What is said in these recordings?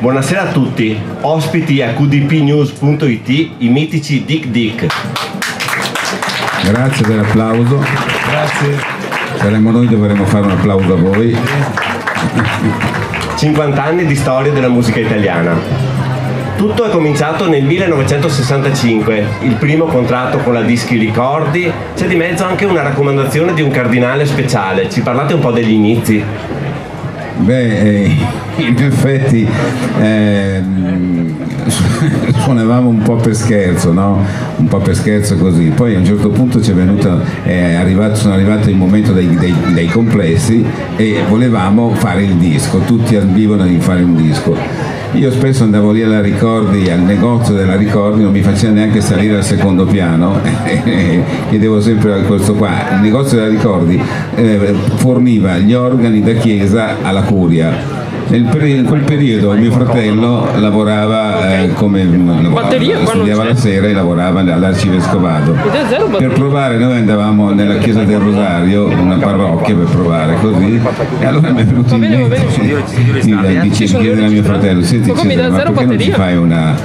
Buonasera a tutti, ospiti a qdpnews.it, i mitici Dick Dick. Grazie dell'applauso. Grazie. Saremmo noi, dovremmo fare un applauso a voi. 50 anni di storia della musica italiana. Tutto è cominciato nel 1965, il primo contratto con la Dischi Ricordi, c'è di mezzo anche una raccomandazione di un cardinale speciale. Ci parlate un po' degli inizi? Beh, in effetti suonavamo un po' per scherzo, no? Un po' per scherzo così. Poi a un certo punto ci è venuto, sono arrivati il momento dei complessi e volevamo fare il disco, tutti ambivano di fare un disco. Io spesso andavo lì alla Ricordi, al negozio della Ricordi, non mi faceva neanche salire al secondo piano, chiedevo sempre a questo qua. Il negozio della Ricordi forniva gli organi da chiesa alla curia. In quel periodo mio fratello lavorava studiava la sera e lavorava all'Arcivescovado. Per provare noi andavamo nella chiesa del Rosario, una parrocchia, per provare così, e allora mi è venuto in mente di chiedere a mio fratello: senti Cesare, ma perché non ci fai una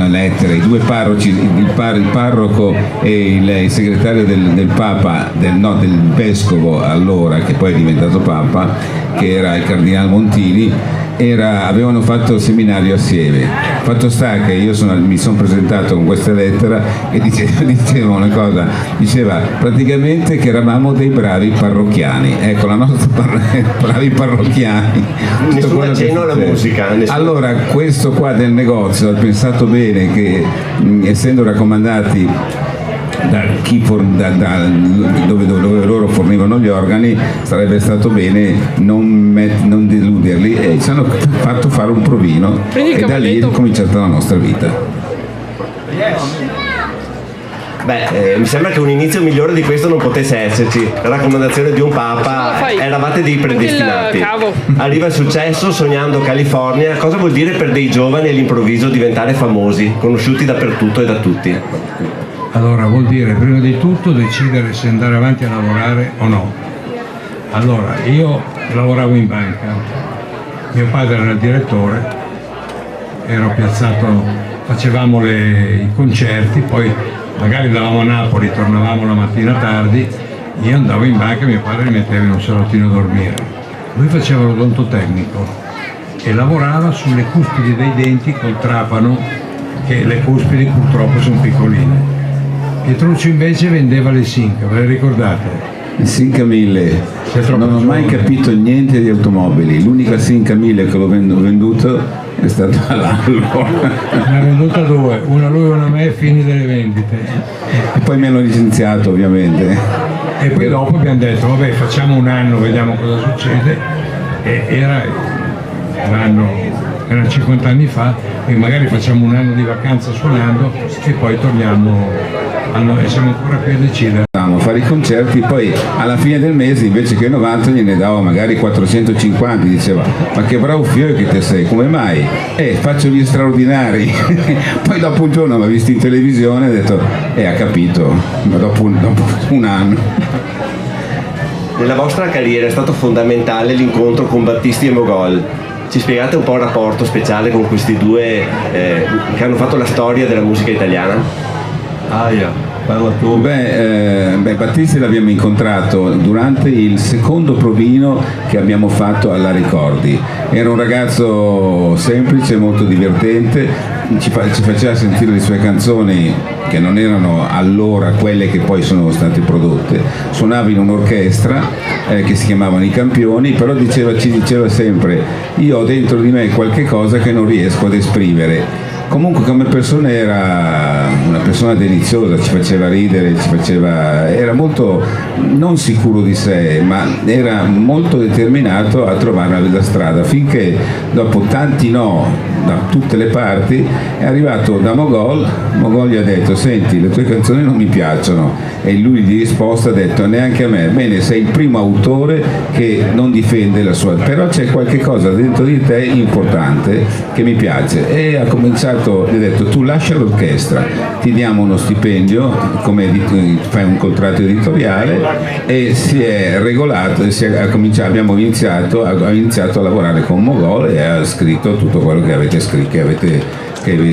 lettera? I due parroci, il parroco e il segretario del Papa, del vescovo allora, che poi è diventato Papa, che era il cardinale Montini, avevano fatto seminario assieme. Fatto sta che io mi sono presentato con questa lettera e diceva una cosa, diceva praticamente che eravamo dei bravi parrocchiani, ecco, la nostra bravi parrocchiani. Nessun accenno alla musica. Allora questo qua del negozio ha pensato bene che essendo raccomandati dove loro fornivano gli organi, sarebbe stato bene non deluderli, e ci hanno fatto fare un provino e da lì è cominciata la nostra vita. Mi sembra che un inizio migliore di questo non potesse esserci. La raccomandazione di un papa, eravate dei predestinati. Arriva il successo sognando California. Cosa vuol dire per dei giovani all'improvviso diventare famosi, conosciuti dappertutto e da tutti? Allora, vuol dire prima di tutto decidere se andare avanti a lavorare o no. Allora, io lavoravo in banca, mio padre era il direttore, ero piazzato, facevamo i concerti, poi magari andavamo a Napoli, tornavamo la mattina tardi, io andavo in banca e mio padre mi metteva in un salottino a dormire. Lui faceva l'odontotecnico e lavorava sulle cuspidi dei denti col trapano, che le cuspidi purtroppo sono piccoline. Pietruccio invece vendeva le Sinca, ve le ricordate? Il Sinca 1000, non ho mai capito niente di automobili, l'unica Sinca 1000 che l'ho venduto è stata l'Allo. Ne ha venduta due, una lui e una a me, fini delle vendite. E poi mi hanno licenziato ovviamente. E poi dopo abbiamo detto, vabbè, facciamo un anno, vediamo cosa succede, e erano 50 anni fa, e magari facciamo un anno di vacanza suonando e poi torniamo. E siamo ancora qui a decidere. A fare i concerti, poi alla fine del mese invece che 90 gliene davo magari 450, diceva: ma che bravo figlio che te sei, come mai? Faccio gli straordinari. Poi dopo un giorno mi ha visto in televisione e ha detto ha capito, ma dopo un anno. Nella vostra carriera è stato fondamentale l'incontro con Battisti e Mogol. Ci spiegate un po' il rapporto speciale con questi due che hanno fatto la storia della musica italiana? Parla tu. Battisti l'abbiamo incontrato durante il secondo provino che abbiamo fatto alla Ricordi. Era un ragazzo semplice, molto divertente, ci faceva sentire le sue canzoni che non erano allora quelle che poi sono state prodotte. Suonava in un'orchestra che si chiamavano I Campioni, però ci diceva sempre: io ho dentro di me qualche cosa che non riesco ad esprimere. Comunque come persona era una persona deliziosa, ci faceva ridere, era molto non sicuro di sé, ma era molto determinato a trovare la strada, finché dopo tanti no da tutte le parti è arrivato da Mogol gli ha detto: senti, le tue canzoni non mi piacciono, e lui di risposta ha detto: neanche a me. Bene, sei il primo autore che non difende la sua, però c'è qualche cosa dentro di te importante che mi piace, e ha cominciato gli ha detto: tu lascia l'orchestra, ti diamo uno stipendio, fai un contratto editoriale, e si è regolato, abbiamo iniziato a lavorare con Mogol e ha scritto tutto quello che avete scritto,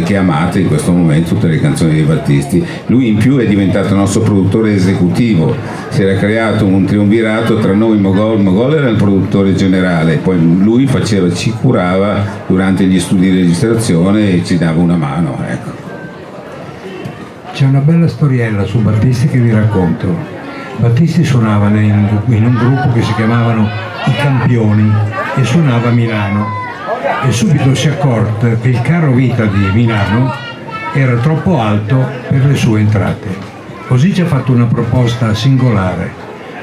che amate in questo momento, tutte le canzoni di Battisti. Lui in più è diventato il nostro produttore esecutivo, si era creato un triumvirato tra noi. Mogol era il produttore generale, poi lui ci curava durante gli studi di registrazione e ci dava una mano, ecco. C'è una bella storiella su Battisti che vi racconto. Battisti suonava in un gruppo che si chiamavano I Campioni e suonava a Milano, e subito si è accorto che il carro vita di Milano era troppo alto per le sue entrate. Così ci ha fatto una proposta singolare.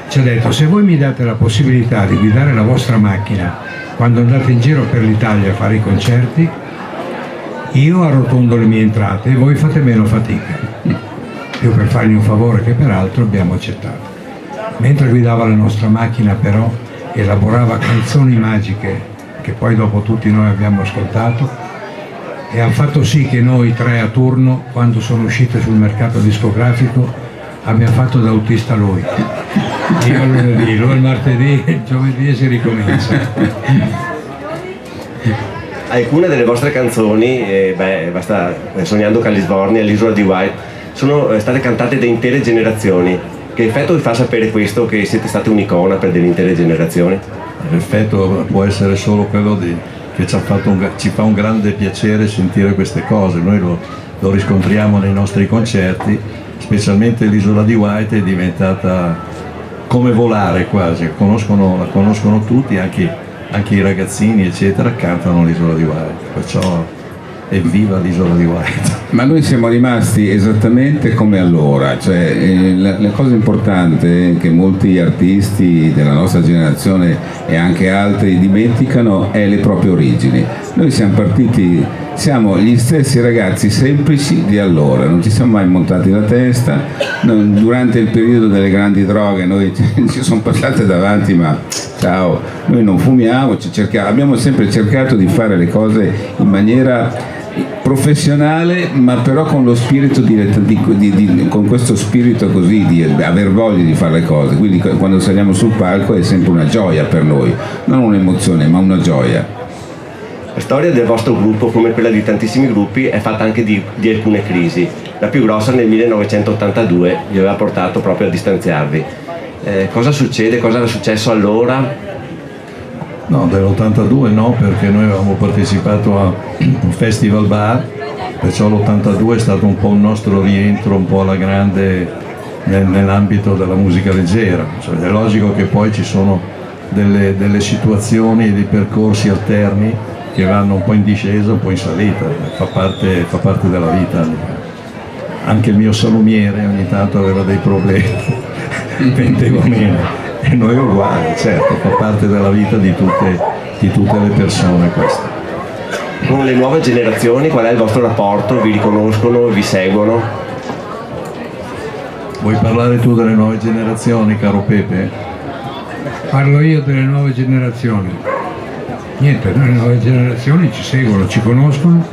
Ci ha detto: se voi mi date la possibilità di guidare la vostra macchina quando andate in giro per l'Italia a fare i concerti, io arrotondo le mie entrate e voi fate meno fatica. Io, per fargli un favore che peraltro abbiamo accettato. Mentre guidava la nostra macchina, però, elaborava canzoni magiche che poi dopo tutti noi abbiamo ascoltato, e hanno fatto sì che noi tre a turno, quando sono uscite sul mercato discografico, abbiamo fatto da autista lui. Io il lunedì, lui il martedì, il giovedì, e si ricomincia. Alcune delle vostre canzoni, basta Sognando California, l'Isola di White, sono state cantate da intere generazioni. Che effetto vi fa sapere questo, che siete state un'icona per delle intere generazioni? L'effetto può essere solo quello che ci fa un grande piacere sentire queste cose. Noi lo riscontriamo nei nostri concerti, specialmente l'Isola di White è diventata come volare quasi, la conoscono tutti, anche i ragazzini eccetera cantano l'Isola di White, perciò evviva l'Isola di White. Ma noi siamo rimasti esattamente come allora, cioè la cosa importante che molti artisti della nostra generazione e anche altri dimenticano è le proprie origini. Noi siamo gli stessi ragazzi semplici di allora, non ci siamo mai montati la testa. Durante il periodo delle grandi droghe noi ci sono passate davanti, ma ciao, noi non fumiamo, abbiamo sempre cercato di fare le cose in maniera professionale, ma però con lo spirito con questo spirito così di aver voglia di fare le cose. Quindi quando saliamo sul palco è sempre una gioia per noi, non un'emozione ma una gioia. La storia del vostro gruppo, come quella di tantissimi gruppi, è fatta anche di alcune crisi. La più grossa nel 1982 vi aveva portato proprio a distanziarvi. Cosa succede? Cosa era successo allora? No, dell'82 no, perché noi avevamo partecipato a un festival bar, perciò l'82 è stato un po' un nostro rientro un po' alla grande nell'ambito della musica leggera. Cioè, è logico che poi ci sono delle situazioni e dei percorsi alterni che vanno un po' in discesa, un po' in salita, fa parte della vita. Anche il mio salumiere ogni tanto aveva dei problemi, vendeva meno. E noi uguali, certo, fa parte della vita di tutte le persone questo. Con le nuove generazioni qual è il vostro rapporto? Vi riconoscono, vi seguono? Vuoi parlare tu delle nuove generazioni, caro Pepe? Parlo io delle nuove generazioni. Niente, le nuove generazioni ci seguono, ci conoscono,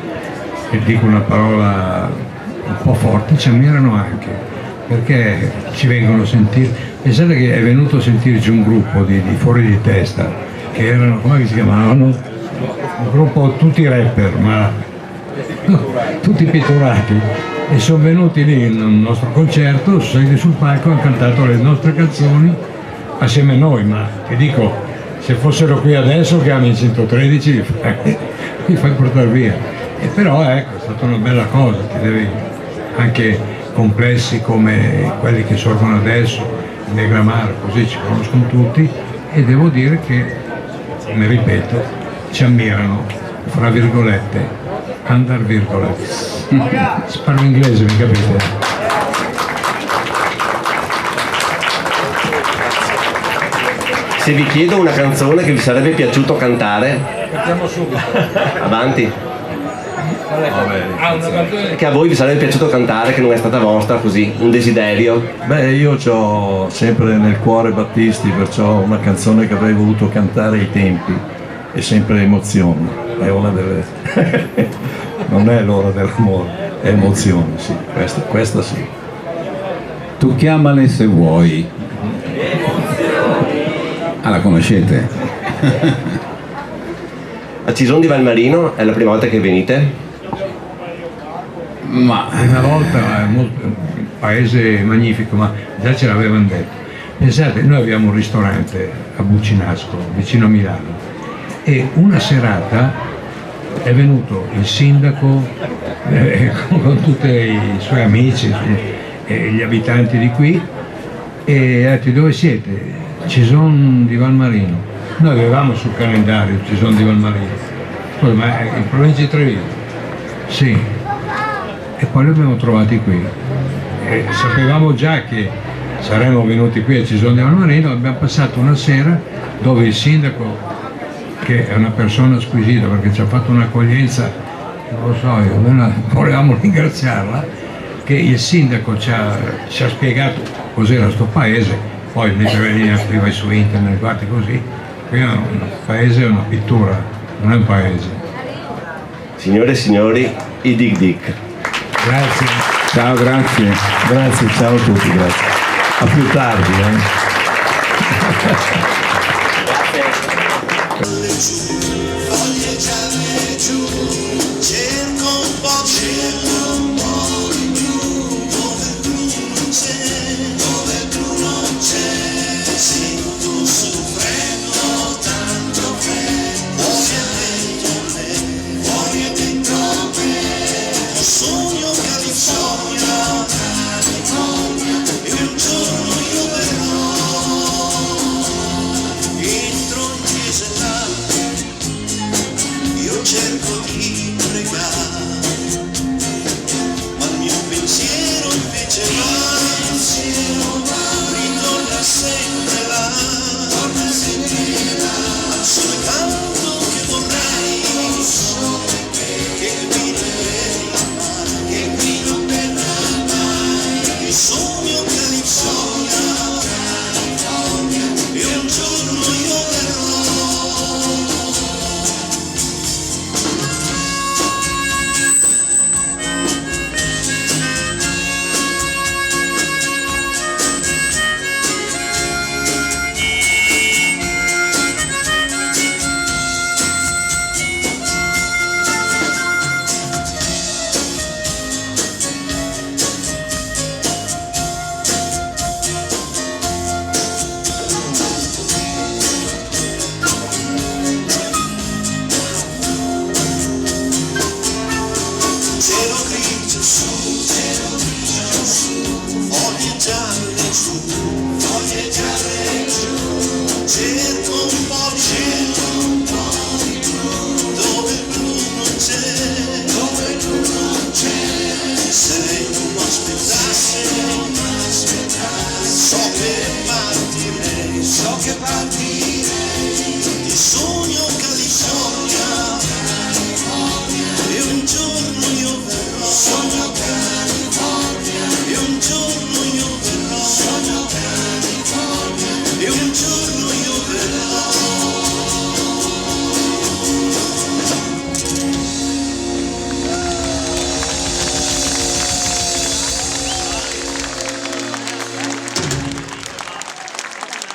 e dico una parola un po' forte, ci ammirano anche, perché ci vengono a sentire. Pensate che è venuto a sentirci un gruppo di fuori di testa, che erano, come si chiamavano? Un gruppo tutti rapper, ma tutti pitturati, e sono venuti lì nel nostro concerto, sono saliti sul palco, hanno cantato le nostre canzoni assieme a noi, ma ti dico, se fossero qui adesso che hanno in 113 li fai portare via. E però ecco, è stata una bella cosa, ti devi anche complessi come quelli che sorgono adesso, Negramaro, così ci conoscono tutti, e devo dire che, come ripeto, ci ammirano, fra virgolette, under virgolette. Parlo inglese, mi capite? Se vi chiedo una canzone che vi sarebbe piaciuto cantare, avanti. Che a voi vi sarebbe piaciuto cantare, che non è stata vostra, così, un desiderio? Beh, io ho sempre nel cuore Battisti, perciò una canzone che avrei voluto cantare ai tempi, è sempre Emozioni, è una non è l'ora dell'amore, è emozione, sì, questa sì. Tu chiamale se vuoi. Ah, la conoscete? A Cison di Valmarino è la prima volta che venite? Ma Una volta è un paese magnifico, ma già ce l'avevano detto. Pensate, noi abbiamo un ristorante a Bucinasco, vicino a Milano, e una serata è venuto il sindaco con tutti i suoi amici e gli abitanti di qui e ha detto: dove siete? Cison di Valmarino. Noi avevamo sul calendario Cison di Valmarino. Scusa, ma è in provincia di Treviso? Sì. E poi li abbiamo trovati qui. E sapevamo già che saremmo venuti qui a Cison di Valmarino, abbiamo passato una sera dove il sindaco, che è una persona squisita perché ci ha fatto un'accoglienza, non lo so, volevamo ringraziarla, che il sindaco ci ha spiegato cos'era sto paese, poi vai su internet, guardi così, qui è un paese, è una pittura, non è un paese. Signore e signori, i Dig Dick. Grazie. ciao, grazie. Grazie, ciao a tutti, grazie. A più tardi.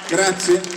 Grazie.